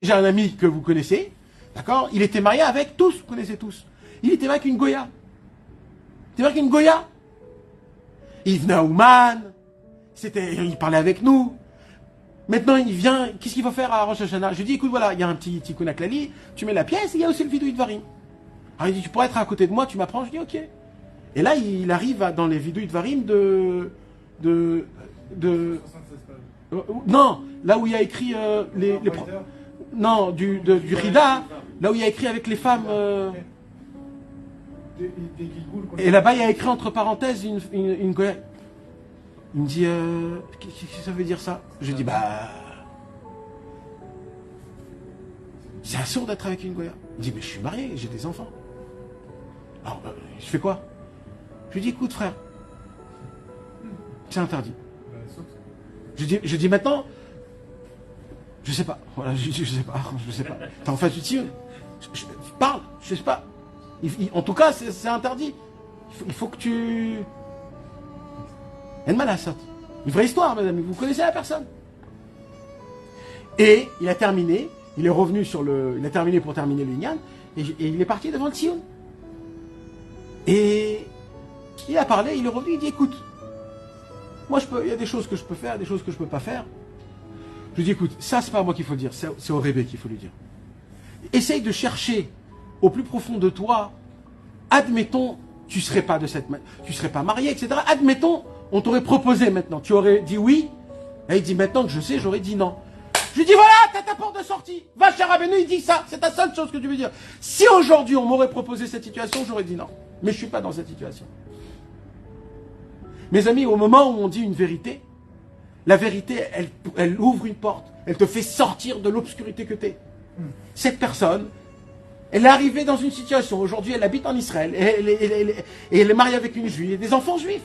J'ai un ami que vous connaissez, d'accord? Il était marié avec tous, vous connaissez tous. Il était marié avec une Goya. Il était marié avec une Goya. Il venait à Ouman, il parlait avec nous. Maintenant, il vient, qu'est-ce qu'il faut faire à Rosh Hashanah? Je lui dis, écoute, voilà, il y a un petit tikkun haklali, tu mets la pièce, et il y a aussi le vidouille Dvarim. Alors il dit, tu pourrais être à côté de moi, tu m'apprends? Je dis, ok. Et là, il arrive dans les vidouille Dvarim non, là où il y a écrit non, du Rida, là où il y a écrit avec les femmes. Et là-bas, il y a écrit entre parenthèses une Goya. Il me dit, qu'est-ce que ça veut dire ça? Je dis, bah. C'est assourd d'être avec une Goya. Il dit, mais je suis marié, j'ai des enfants. Alors, je fais quoi? Je lui dis, écoute, frère, c'est interdit. Je dis maintenant, je sais pas. Voilà, je sais pas. T'es en face du tien. Parle, je sais pas. En tout cas, c'est interdit. Il faut que tu. Une vraie histoire, mes amis. Vous connaissez la personne. Et il a terminé. Il est revenu il a terminé pour terminer le Inyan. Et il est parti devant le Tzion. Et il a parlé, il est revenu, il dit, écoute, moi il y a des choses que je peux faire, des choses que je peux pas faire. Je lui dis, écoute, ça c'est pas à moi qu'il faut le dire, c'est au Rébé qu'il faut lui dire. Essaye de chercher au plus profond de toi, admettons, tu serais pas marié, etc. Admettons, on t'aurait proposé maintenant, tu aurais dit oui, et il dit maintenant que je sais, j'aurais dit non. Je lui dis voilà, t'as ta porte de sortie, va chez Rabbeinu, il dit ça, c'est ta seule chose que tu veux dire. Si aujourd'hui on m'aurait proposé cette situation, j'aurais dit non, mais je suis pas dans cette situation. Mes amis, au moment où on dit une vérité, la vérité, elle ouvre une porte, elle te fait sortir de l'obscurité que tu es. Cette personne, elle est arrivée dans une situation, aujourd'hui elle habite en Israël, et elle est mariée avec une juive, et des enfants juifs.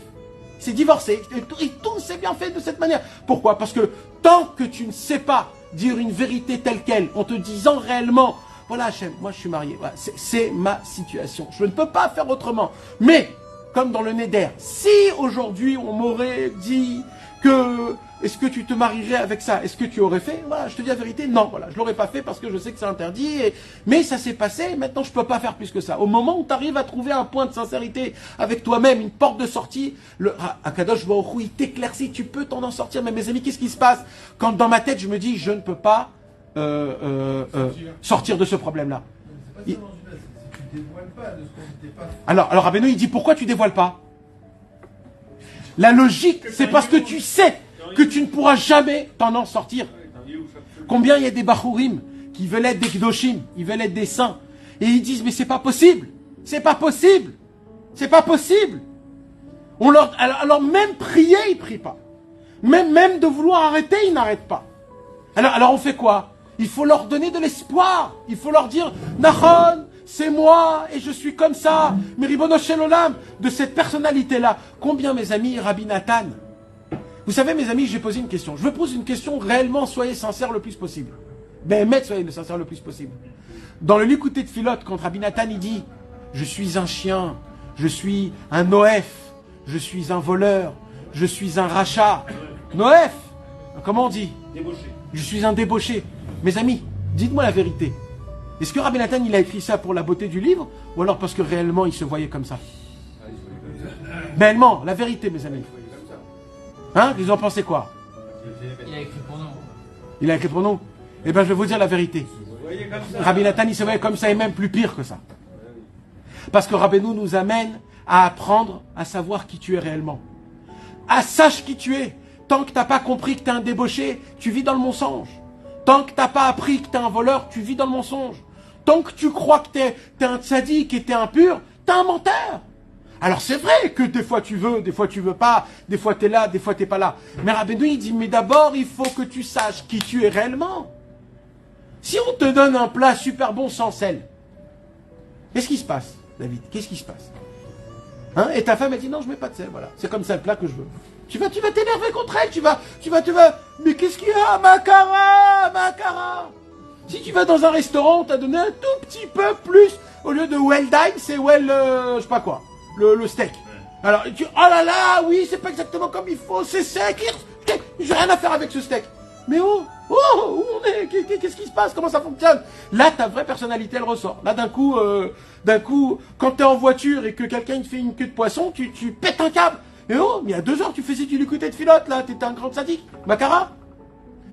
C'est divorcé, et tout s'est bien fait de cette manière. Pourquoi? Parce que tant que tu ne sais pas dire une vérité telle qu'elle, en te disant réellement, voilà Hachem, moi je suis marié, voilà, c'est ma situation, je ne peux pas faire autrement. Mais, comme dans le Neder, si aujourd'hui on m'aurait dit que est-ce que tu te marierais avec ça, est-ce que tu aurais fait? Voilà, je te dis la vérité, non, voilà, je l'aurais pas fait parce que je sais que c'est interdit, mais ça s'est passé, maintenant je peux pas faire plus que ça. Au moment où tu arrives à trouver un point de sincérité avec toi-même, une porte de sortie, le Akadosh Baruch Hu, il t'éclaircit, tu peux t'en sortir. Mais mes amis, qu'est-ce qui se passe quand dans ma tête je me dis je ne peux pas sortir de ce problème-là? Alors Rabbeinu, il dit pourquoi tu dévoiles pas? La logique, c'est parce que tu sais que tu ne pourras jamais t'en sortir. Combien il y a des Bachourim qui veulent être des Kdoshim, ils veulent être des saints, et ils disent mais c'est pas possible, c'est pas possible, c'est pas possible. Alors même prier, ils prient pas. Même de vouloir arrêter, ils n'arrêtent pas. Alors on fait quoi? Il faut leur donner de l'espoir. Il faut leur dire Nachon, c'est moi et je suis comme ça. Mais Ribono Shel Olam, de cette personnalité-là. Combien, mes amis, Rabbi Nathan? Vous savez, mes amis, j'ai posé une question. Je veux poser une question réellement, soyez sincères le plus possible. Ben, soyez sincères le plus possible. Dans le Likutei Tfilot, quand Rabbi Nathan, il dit je suis un chien, je suis un Noef, je suis un voleur, je suis un rachat. Noef, comment on dit? Débauché. Je suis un débauché. Mes amis, dites-moi la vérité. Est-ce que Rabbi Nathan, il a écrit ça pour la beauté du livre, ou alors parce que réellement il se voyait comme ça? Réellement, la vérité, mes amis. Hein? Vous en pensez quoi? Il a écrit pour nous. Il a écrit pour nous? Eh bien, je vais vous dire la vérité. Rabbi Nathan, il se voyait comme ça et même plus pire que ça. Parce que Rabbeinu nous amène à apprendre à savoir qui tu es réellement. Sache qui tu es. Tant que tu n'as pas compris que tu es un débauché, tu vis dans le mensonge. Tant que tu n'as pas appris que tu es un voleur, tu vis dans le mensonge. Tant que tu crois que tu es un tzaddik et tu es impur, tu es un menteur. Alors c'est vrai que des fois tu veux pas, des fois tu es là, des fois tu n'es pas là. Mais Rabbeinu il dit, mais d'abord il faut que tu saches qui tu es réellement. Si on te donne un plat super bon sans sel, qu'est-ce qui se passe, David? Qu'est-ce qui se passe? Hein? Et ta femme elle dit, non je mets pas de sel, voilà. C'est comme ça le plat que je veux. Tu vas t'énerver contre elle, tu vas, mais qu'est-ce qu'il y a, Makara? Si tu vas dans un restaurant, on t'a donné un tout petit peu plus, au lieu de well dine, c'est well, je sais pas quoi, le steak. Alors, oh là là, oui, c'est pas exactement comme il faut, c'est sec, j'ai rien à faire avec ce steak. Mais oh, où on est? Qu'est-ce qui se passe? Comment ça fonctionne? Là, ta vraie personnalité, elle ressort. Là, d'un coup, quand t'es en voiture et que quelqu'un te fait une queue de poisson, tu pètes un câble. Mais oh, il y a 2 heures, tu faisais du liquide de filote, là, t'étais un grand sadique. Macara?